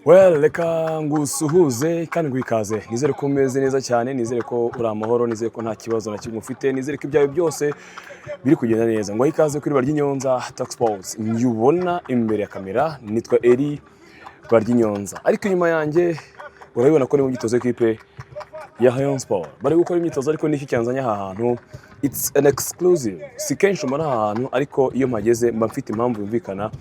Well, reka ngusuhuze kandi ngwikaze. Nizere ko umeze neza cyane, nizere ko uri amahoro, nizere ko nta kibazo na kimwe ufite, nizere ko ibyawe byose biri kugenda neza. Ngo ikaze kuri BARYINYONZA Talk Sports. Nyubona imbere ya kamera nitwa BARYINYONZA. Ariko inyuma yanjye urabibona ko ni mu gitozo equipe ya Rayon Sport. Bari gukora imyitozo ariko niki cyanzanye aha hantu. It's an exclusive. Si kenshi umuntu aha hantu ariko iyo mpageze mba mfite impamvu yumvikana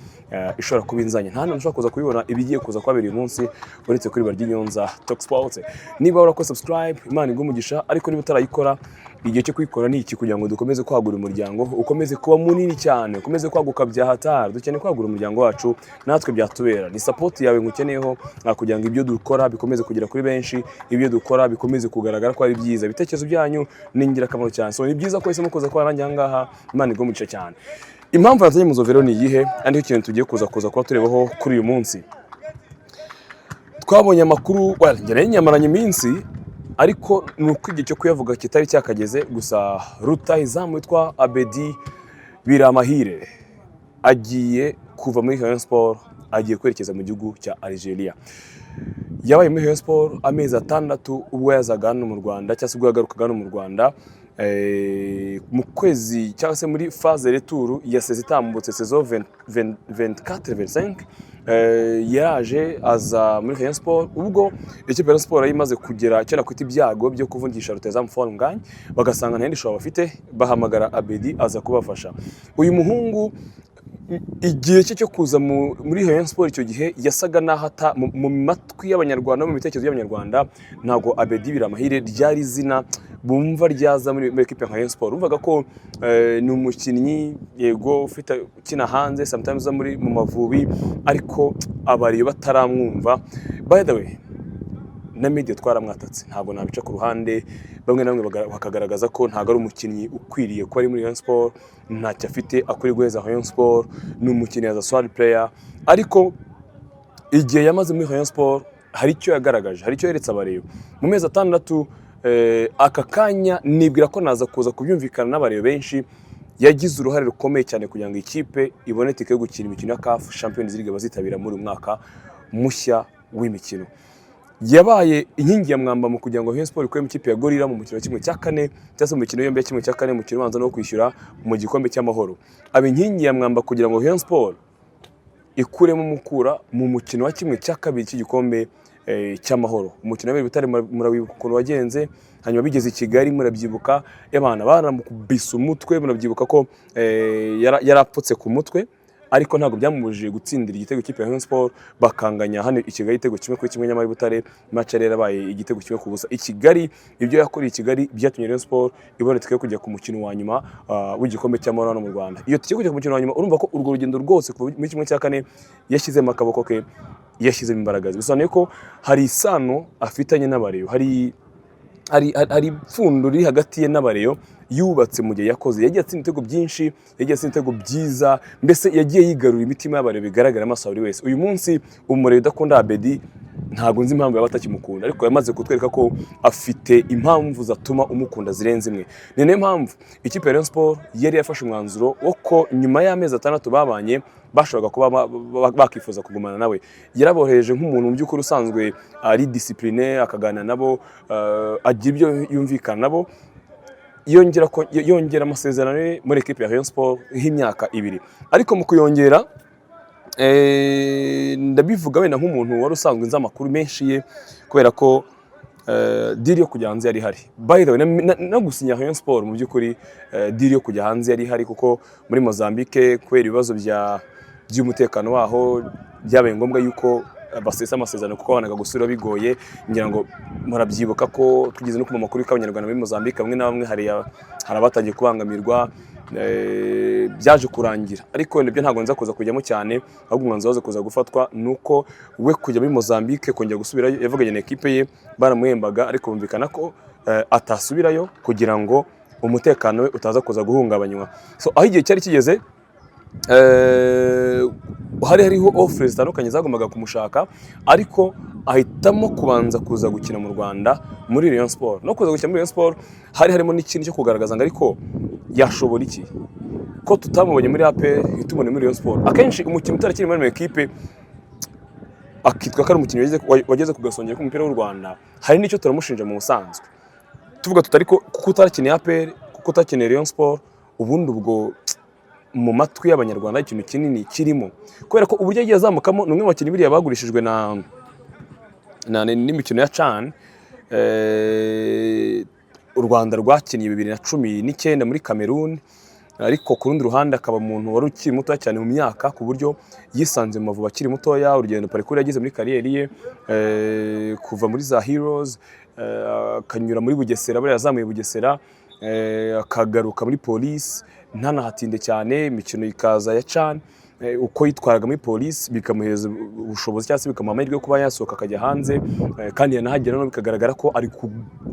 ishobora kuba inzanye. Nta hantu nshobora kuza kubibona ibigiye kuza kwabera uyu munsi uretse kuri BARYINYONZA Talk Sports. Niba urakora subscribe, Imana igumugisha, ariko niba utarayikora igihe cyo kuyikora ni iki kugira ngo dukomeze kwagura umuryango, ukomeze kuba munini cyane, ukomeze kwaguka bya hatari. Dukeneye kwagura umuryango wacu, natwe byatubera. Ni support yawe ngukeneyeho kugira ngo ibyo dukora bikomeze kugera kuri benshi, ibyo dukora bikomeze kugaragara ko ari byiza. Ibitekerezo byanyu ni ingirakamaro cyane. So ni byiza ko isemo kuza kwa nanjye ahangaha, Imana igumugisha cyane. Impamvu yazanye muzovero ni iyihe? Andi ikintu tugiye kuza kuba turebaho kuri uyu munsi. Twabonye amakuru, njye nyamaranye iminsi ariko nuko igihe cyo kuyavuga kitari cyakageze. Gusa rutahizamu witwa Abedi biramahire agiye kuva muri Rayon Sport, agiye kwerekeza mu gihugu cya Algeria. Yabaye muri Rayon Sport amezi 6 ubwo yazaga hano mu Rwanda, cyangwa se ubwo yagarukaga hano mu Rwanda mu kwezi cyangwa se muri phase retour ya sezitambutse saison 24-25. Yaje aza muri Rayon Sport ubwo ikipe ya Sport yimaze kugera cyane kwita ibyago byo kuvunjisha rutahizamu Nganye, bagasanga nta ndishobora bafite, bahamagara Abedi aza kubafasha. Uyu muhungu igihe cyo kuza muri Rayon Sport icyo gihe yasaga nahata mu matwi y'abanyarwanda, mu bitekerezo y'abanyarwanda ntago Abedi biramahire ryari zina bumva ryaza muri equipe ya Rayon Sport. Umvaga ko ni umukinnyi yego ufite kina hanze sometimes muri mu Mavubi, ariko abariyo bataramwumva. By the way, na media twaramwatatse, ntabwo nabica ku ruhande. Bamwe na bamwe bakagaragaza ko ntago ari umukinnyi ukwiriye ko ari muri Rayon Sport, ntacyo afite akuri guheza Rayon Sport, ni umukinnyi as a squad player. Ariko igihe yamaze muri Rayon Sport hari icyo yagaragaje, hari icyo yeretse abariyo mu mezi 6. Aka kanya nibwira ko naza kuza kubyumvikana n'abariyo benshi. Yagize uruhare rukomeye cyane kugira ngo ikipe ibone tike yo gukina imikino ya CAF Champions League bazitabira muri umwaka mushya w'imikino. Yabaye inkingi ya mwamba mu kugira ngo Rayon Sport ikore mu ikipe ya Gorilla mu mukino wa 1/4 cyangwa se mu mukino yombi ya 1/4 mu mukino ubanza no kwishyura mu gikombe cy'amahoro. Aba inkingi ya mwamba kugira ngo Rayon Sport ikuremo mukura mu mukino wa 1/2 cy'igikombe cy'amahoro. Umukino w'ibiri bitari murawibuka ukuntu wagenze, hanyuma bigeze i Kigali murabyibuka, abana baramukubise umutwe, murabyibuka ko yarapfutse ku mutwe, ariko ntabwo byamubujije gutsindira igitego cy'ikipe ya Rayon Sport, bakanganya hano i Kigali igitego 1-1 nyamara Butare match rero yabaye igitego 1-1. I Kigali ibyo yakoreye i Kigali byatumye Rayon Sport ibonetse ko kujya ku mukino wa nyuma w'igikombe cy'amahoro hano mu Rwanda. Iyo tugiye kujya ku mukino wa nyuma, urumva ko urwo rugendo rwose kuva muri 1/4 yashyizemo akaboko ke, yashyizemo imbaraga. Bisobanuye ko hari isano afitanye n'abareyo, hari ipfundo riri hagati ye n'abareyo yubatse mu gihe yakoze. Yagiye atsinda ibitego byinshi, yagiye atsinda ibitego byiza, mbese yagiye yigarura imitima y'abareyo bigaragara amaso buri wese. Uyu munsi umureyo udakunda Abedi ntabwo nzi impamvu yaba atakimukunda, ariko yamaze kutwereka ko afite impamvu zatuma umukunda zirenze imwe. Ni nayo mpamvu ikipe ya Rayon Sport yari yafashe umwanzuro wo ko nyuma y'amezi 6 babanye bashobora kuba bakifuza kugumana nawe. Yarabohereje nk'umuntu mu by'ukuri usanzwe ari discipline, akaganira nabo, agira ibyo yumvikana nabo, yongera amasezerano muri equipe ya Rayon Sport y'imyaka 2. Ariko mu kuyongera ndabivuga wenda nk'umuntu wari usanzwe nza amakuru menshi ye, kubera ko deal yo kujya hanze yari hari. By the way, no gusinya Rayon Sport mu by'ukuri deal yo kujya hanze yari hari, kuko muri Mozambique kubera ibibazo by'umutekano waho byabaye ngombwa yuko basesa amasezerano, kuko banaga gusura bigoye. Ngira ngo murabyibuka ko tugeze no ku makuru y'abanyarwanda muri Mozambique, bamwe na bamwe hari abatangiye kubangamirwa, byaje kurangira. Ariko nibyo ntabwo nza kuza kujyamo cyane, ahubwo umwanzuro waje kuza gufatwa nuko we kujya muri Mozambique kongera gusubirayo. Yavuganye na equipe ye, baramuhembaga, ariko bumvikana ko atasubirayo kugira ngo umutekano we utaza kuza guhungabanywa. So aho igihe cyari kigeze, hariho offers zitandukanye zagombaga kumushaka, ariko ahitamo kubanza kuza gukina mu Rwanda muri Rayon Sport. No kuza gukina muri Rayon Sport harimo n'ikintu cyo kugaragaza ngo ariko yashobora iki, ko tutamubonye muri AP, tumubone muri Rayon Sport. Akenshi umukinnyi utarakiri muri equipe akitwa ko ari umukinnyi wageze ku gasongero k'umupira w'u Rwanda, hari n'icyo turamushinja mu busanzwe tuvuga tutari ko kuko utarakiniye APR, kuko utakeneye Rayon Sport, ubundi ubwo mu matwi y'abanyarwanda ikintu kinini kirimo, kubera ko uburyo agiye azamukamo ni umwe mu bakinnyi biriya bagurishijwe n'imikino ya Cyane. U Rwanda rwakiniye 2019 muri Cameroon, ariko ku rundi ruhande akaba umuntu wari ukiri muto cyane mu myaka, ku buryo yisanze mu Mavubi akiri mutoya. Urugendo parcours yagize muri kariyeri ye, kuva muri za Heroes, akanyura muri Bugesera, bari yazamuye Bugesera, akagaruka muri Police, ntanahatinde cyane, imikino ikaza ya Cyane, uko yitwaraga muri Police bikamuheza ubushobozi cyangwa se bikamuha amahirwe yo kuba yasohoka akajya hanze, kandi yanahagera no bikagaragara ko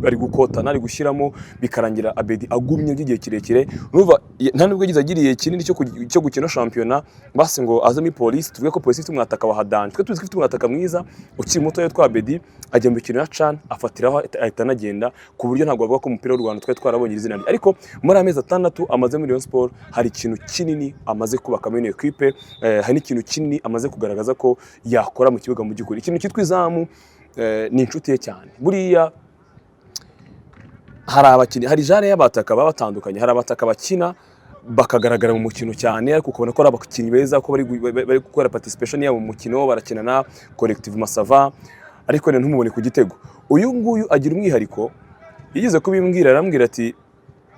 ari gukotana, ari gushyiramo, bikarangira Abedi agumye by'igihe kirekire. Urumva nta nubwo yagize agiriye kinini cyo gukina shampiyona basi ngo aze muri Police. Tuvuge ko Police ifite umwataka wa Hadanje, twe tuzi ko ifite umwataka mwiza ukiri muto yitwa Abedi, ajya mu mikino ya Cyane afatiraho ahita anagenda, ku buryo ntabwo bavuga ko umupira w'u Rwanda twe twarabonye izina rye. Ariko muri amezi 6 amaze muri Rayon Sport hari ikintu kinini amaze kubakamo ino equipe, hari n'ikintu kinini amaze kugaragaza ko yakora mu kibuga mu by'ukuri. Ikintu cyitwa izamu ni inshuti ye cyane. Buriya hari abakinnyi, hari jare y'abataka baba batandukanye, hari abataka bakina bakagaragara mu mukino cyane, ariko ukabona ko ari abakinnyi beza, ko bari gukora participation yabo mu mukino, barakinana collective masava, ariko ntumubone ku gitego. Uyu nguyu agira umwihariko, yigeze kubimbwira, arambwira ati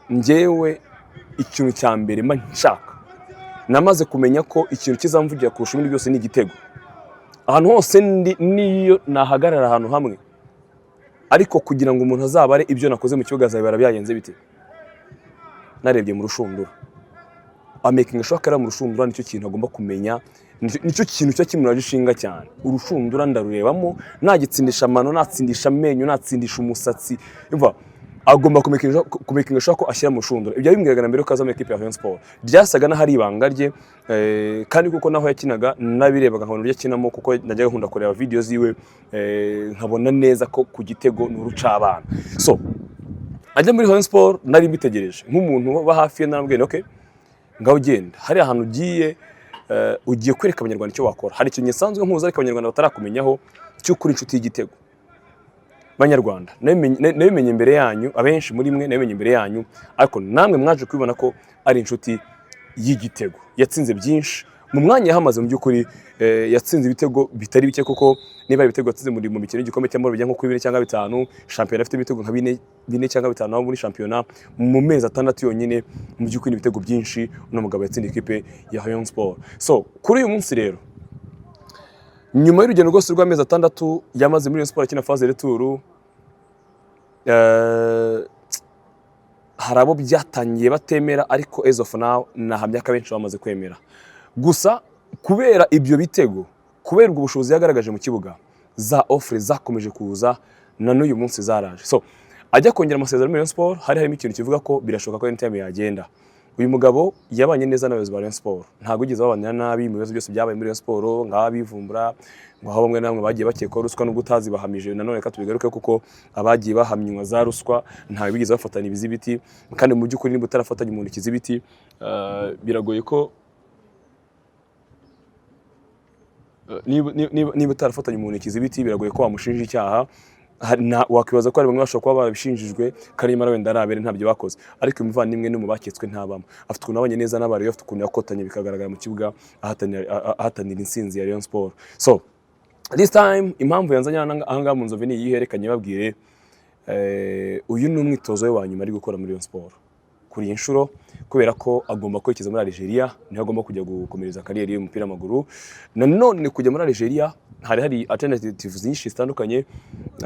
njyewe ikintu cya mbere mba nshaka, namaze kumenya ko ikintu kizamvugira kurusha ibindi byose ni igitego. Ahantu hose niyo nahagarara ahantu hamwe, ariko kugira ngo umuntu azabare ibyo nakoze mu kibuga azabara byagenze bite, narebye mu rushundura. Amaking ashaka mu rushundura nicyo kintu agomba kumenya, nicyo kintu cyo kimuraje ishinga cyane. Urushundura ndarurebamo, nagitsindisha amano, natsindisha amenyo, natsindisha umusatsi, imva agomba kumekinga ashaka ko ashyira mu rushundura. Ibyo bimbwiraga mbere ko aza mu equipe ya Rayon Sport, byasaga na hari ibanga rye, kandi kuko naho yakinaga nabirebaga nkabona uburyo akinamo, kuko najyaga nkunda kureba video ziwe, nkabona neza ko ku gitego n'uruca abana. So ajya muri Rayon Sport nari mbitegereje nk'umuntu wa hafi ye, narambwiye okay, ngaho ugenda hari ahantu ugiye kwereka abanyarwanda icyo wakora. Hari ikintu gisanzwe nkuza ariko abanyarwanda batarakumenyaho cy'ukuri inshuti y'igitego. Banyarwanda nabimenye imbere yanyu, abenshi muri mwe nabimenye imbere yanyu, ariko namwe mwaje kubibona ko ari inshuti y'igitego. Yatsinze byinshi mu mwanya yahamaze, mu by'ukuri yatsinze ibitego bitari bike, kuko niba ari ibitego yatsinze mu mikino y'igikombe cy'amahoro bijya nko kuri 4 cyangwa 5, shampiyona afite ibitego nka 4 cyangwa 5 naho muri shampiyona mu mezi 6 yonyine. Mu by'ukuri ibitego byinshi uno mugabo yatsinze ikipe ya Rayon Sport. So kuri uyu munsi rero, nyuma y'urugendo rwose rw'amezi 6 yamaze muri Rayon Sport akina phase retour, hari abo byatangiye batemera, ariko as of now nahamya ko abenshi bamaze kwemera. Gusa kubera ibyo bitego, kubera ubwo bushobozi yagaragaje mu kibuga, za offre zakomeje kuza na n'uyu munsi zaraje. So ajya kongera amasezerano muri Rayon Sport, harimo ikintu kivuga ko birashoboka ko anytime yagenda. Uyu mugabo yabanye neza n'abayobozi ba Rayon Sport, ntabwo yigeze babanira nabi mu bibazo byose byabaye muri Rayon Sport, nk'abivumbura ngo aho bamwe namwe bagiye bakekwa ruswa n'ubwo utazi bahamije. Nanone ka tubigaruke kuko abagiye bahamywa za ruswa ntawe bigeze bafatanya ibizibiti, kandi mu by'ukuri niba utarafatanya umuntu ikizibiti, biragoye ko niba utarafatanya umuntu ikizibiti biragoye ko wamushinja icyaha. Wakwibaza ko ari bamwe bashobora kuba barabishinjijwe, kandi nyamara wenda arabere ntabyo bakoze, ariko umuvandimwe no mu baketswe ntabamo. Afite ukuntu abanye neza n'abari, afite ukuntu yakotanye bikagaragara mu kibuga ahatanira intsinzi ya Rayon Sport. So this time impamvu yanzanye ahangaha mu Nzove ni yiherekanye babwire, uyu ni umwitozo we wa nyuma ari gukora muri Rayon Sport kuri inshuro, kubera ko agomba kwerekeza muri Algeria, niho agomba kujya gukomereza kariyeri y'umupira w'amaguru. Nanone kujya muri Algeria hari alternatives nyinshi zitandukanye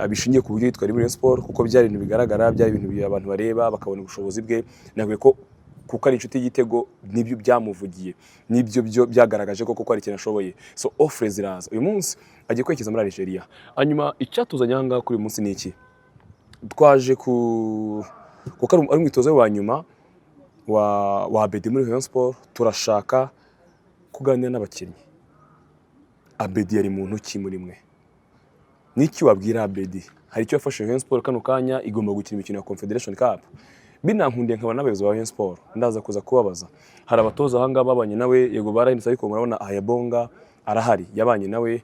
bishingiye ku buryo yitwara muri Rayon Sport, kuko byari ibintu bigaragara, byari ibintu abantu bareba bakabona ubushobozi bwe. Nagwe ko kuko ari inshuti y'igitego nibyo byamuvugiye, nibyo byagaragaje ko kuko ari ikintu ashoboye. So offre ziraza, uyu munsi agiye kwerekeza muri Algeria. Hanyuma icyatuzanye ahangaha kuri uyu munsi ni iki? Twaje kuko ari umwitozo wa nyuma wa Abedi muri Rayon Sport, turashaka kuganira n'abakinnyi. Abedi yari muntu ki muri mwe? Niki wabwira Abedi? Hari icyo yafashe Rayon Sport kano kanya igomba gukina imikino ya Confederation Cup. Binankundiye nkaba n'abayobozi ba Rayon Sport, ndaza kuza kubabaza. Hari abatoza ahanga babanye nawe, yego barahindutse, ariko murabona Ayabonga arahari, yabanye nawe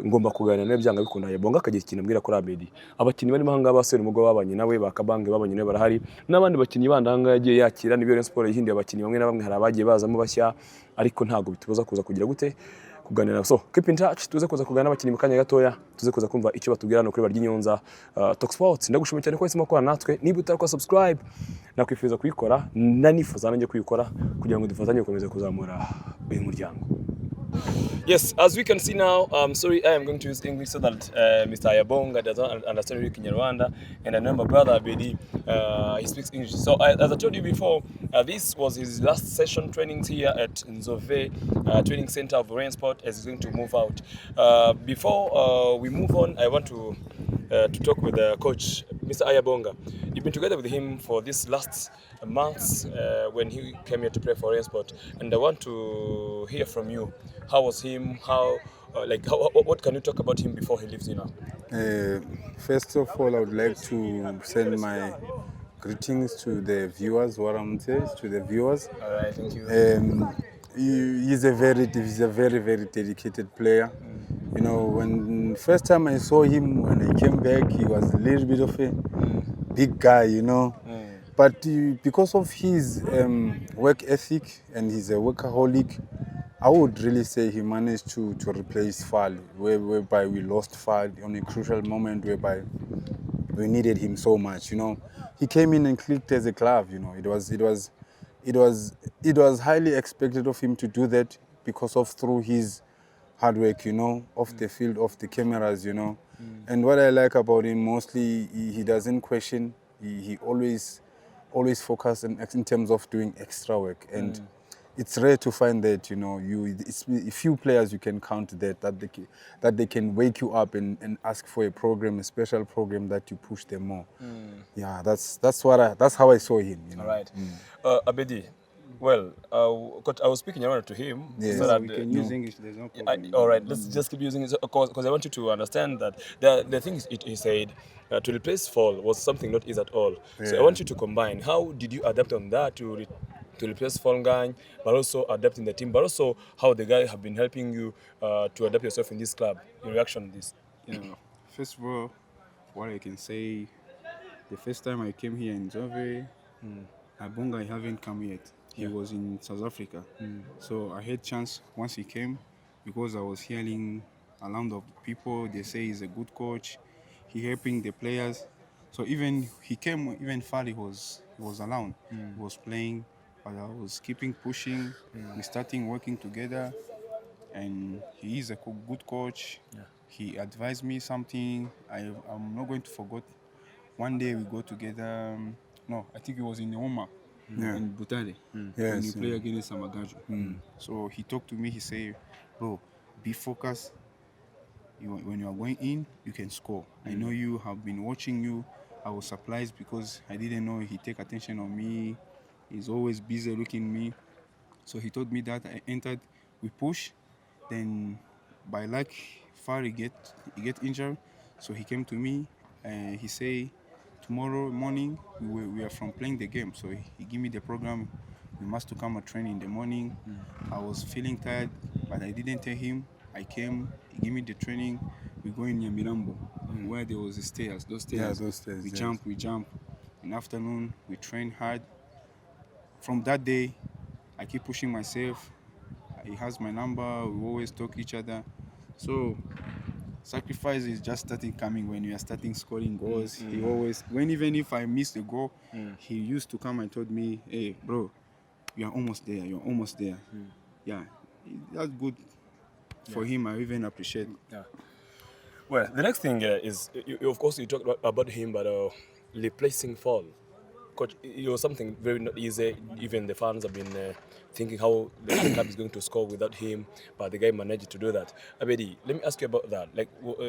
ngomba kuganira nawe byanga bikunda Ayabonga akagira ikintu ambwira kuri Abedi. Abakinnyi barimo aha ngaha basore umugabo babanye nawe bakabange babanye nawe barahari n'abandi bakinnyi bandi aha ngaha yagiye yakira n'ibyo Rayon Sport yihindiye abakinnyi bamwe na bamwe hari abagiye bazamo bashya ariko ntabwo bitubuza kuza kugira gute kuganira. So keep in touch, tuze kuza kuganira n'abakinnyi mu kanya gatoya, tuze kuza kumva icyo batubwira no kuri BARYINYONZA Talk Sports. Ndagushimiye cyane ko wahisemo gukorana natwe. Niba utarakora subscribe nakwifuza kuyikora nanifuza nanjye kuyikora kugira ngo dufatanye gukomeza kuzamura uyu muryango. Yes, as we can see now, sorry, I am going to use English so that Mr. Ayabonga does not understand really Kinyarwanda, and I know my brother Abedi, he speaks English. So as I told you before, this was his last session trainings here at Nzove Training Center of Rayon Sport as he's going to move out. Before we move on, I want to talk with the coach, Mr. Ayabonga. You've been together with him for this last months when he came here to play for Rayon Sport, and I want to hear from you. How was him? What can you talk about him before he leaves you now? First of all, I would like to send my greetings to the viewers, what I'm saying, to the viewers. All right, thank you. He's a very, very dedicated player. You know, when first time I saw him, when I came back, he was a little bit of a big guy, you know. But because of his work ethic and he's a workaholic, I would really say he managed to replace Fall, whereby we lost Fall on a crucial moment whereby we needed him so much, you know. He came in and clicked as a glove, you know. It was highly expected of him to do that because of through his hard work, you know, off the field, off the cameras, you know. And what I like about him mostly, he doesn't question. He always focus in terms of doing extra work, and it's rare to find that, you know. It's few players you can count that they can wake you up and ask for a program, a special program that you push them more. Yeah, that's how I saw him. You know? All right, Abedi. Well, I was speaking to him. Yes. So that, we can use English. There's no problem. All right, let's just keep using it because I want you to understand that the things he said to replace Fall was something not easy at all. Yeah. So I want you to combine. How did you adapt on that to replace Fall guy, but also adapting the team, but also how the guy have been helping you to adapt yourself in this club? Your reaction on this? First of all, what I can say, the first time I came here in Zove, Ayabonga, I haven't come yet. He was in South Africa. So I had chance once he came because I was hearing around of people. They say he's a good coach. He helping the players. So even he came, even Fali was around. He was playing, but I was keeping pushing. We starting working together, and he is a good coach. Yeah. He advised me something. I'm not going to forget. One day we go together. No, I think it was in Oma. In Butare, when you play against Samagaju. So he talked to me, he said, bro, be focused. When you are going in, you can score. I know you have been watching you. I was surprised because I didn't know he take attention on me. He's always busy looking at me. So he told me that I entered, we push. Then by luck, he get injured. So he came to me and he said, tomorrow morning, we are from playing the game. So he gave me the program. We must to come and train in the morning. I was feeling tired, but I didn't tell him. I came, he gave me the training. We go in Nyamirambo, where there was the stairs. Those stairs, we jump. In the afternoon, we train hard. From that day, I keep pushing myself. He has my number. We always talk each other. So sacrifice is just starting coming when you are starting scoring goals. He always, even if I miss the goal, he used to come and told me, hey, bro, you're almost there. Yeah, that's good for him. I even appreciate it. Yeah. Well, the next thing is, of course, you talked about him, but replacing Fall. Coach, it was something very not easy. Even the fans have been thinking how the club is going to score without him, but the guy managed to do that. Abedi, let me ask you about that.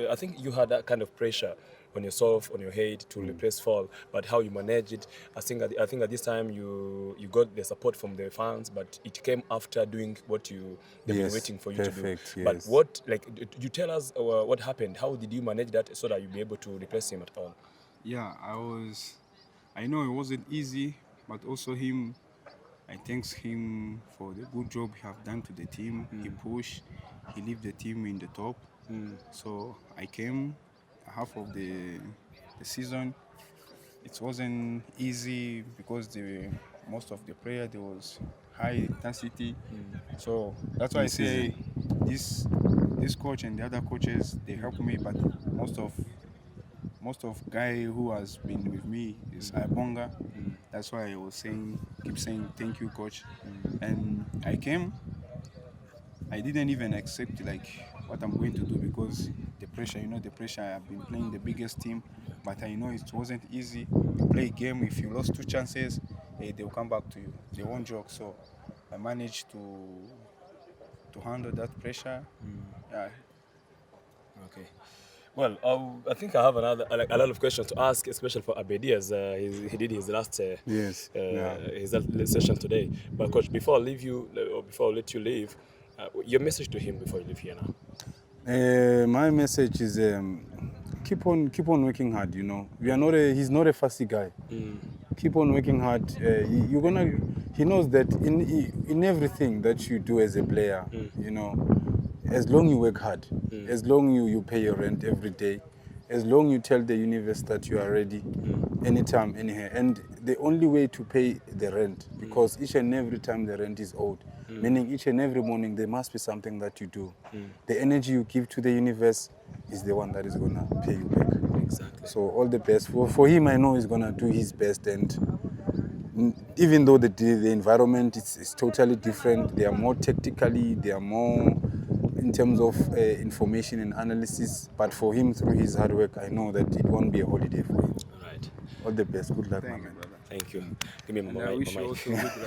I think you had that kind of pressure on yourself, on your head to replace Fall, but how you managed it. I think at this time you got the support from the fans, but it came after doing what they've been waiting for you to do. Yes. But what, you tell us what happened? How did you manage that so that you'll be able to replace him at all? Yeah, I know it wasn't easy, but also I thanks him for the good job he have done to the team. He pushed, he left the team in the top. So I came half of the season. It wasn't easy because most of the prayer there was high intensity. So that's why I say this coach and the other coaches they help me, but most of guy who has been with me is Ayabonga. That's why I was keep saying thank you, coach. And I came. I didn't even accept like what I'm going to do because the pressure, the pressure. I've been playing the biggest team, but I know it wasn't easy. You play a game, if you lost 2 chances, they'll come back to you. They won't joke. So I managed to handle that pressure. Yeah. Okay. Well, I think I have a lot of questions to ask, especially for Abedi as he did his last Yes. his last session today. But coach, before I leave you, or before I let you leave, your message to him before you leave here now. My message is keep on working hard. He's not a fussy guy. Keep on working hard. He knows that in everything that you do as a player, as long you work hard, as long you pay your rent every day, as long you tell the universe that you are ready, anytime, anywhere. And the only way to pay the rent, because each and every time the rent is owed, meaning each and every morning there must be something that you do. The energy you give to the universe is the one that is gonna pay you back. Exactly. So all the best for him. I know he's gonna do his best, and even though the environment is totally different, they are more tactically, they are more in terms of information and analysis. But for him, through his hard work, I know that it won't be a holiday for him. All right. All the best. Good luck, Thank my you, man. brother. Thank you. Give me And my I mic. wish you also good luck.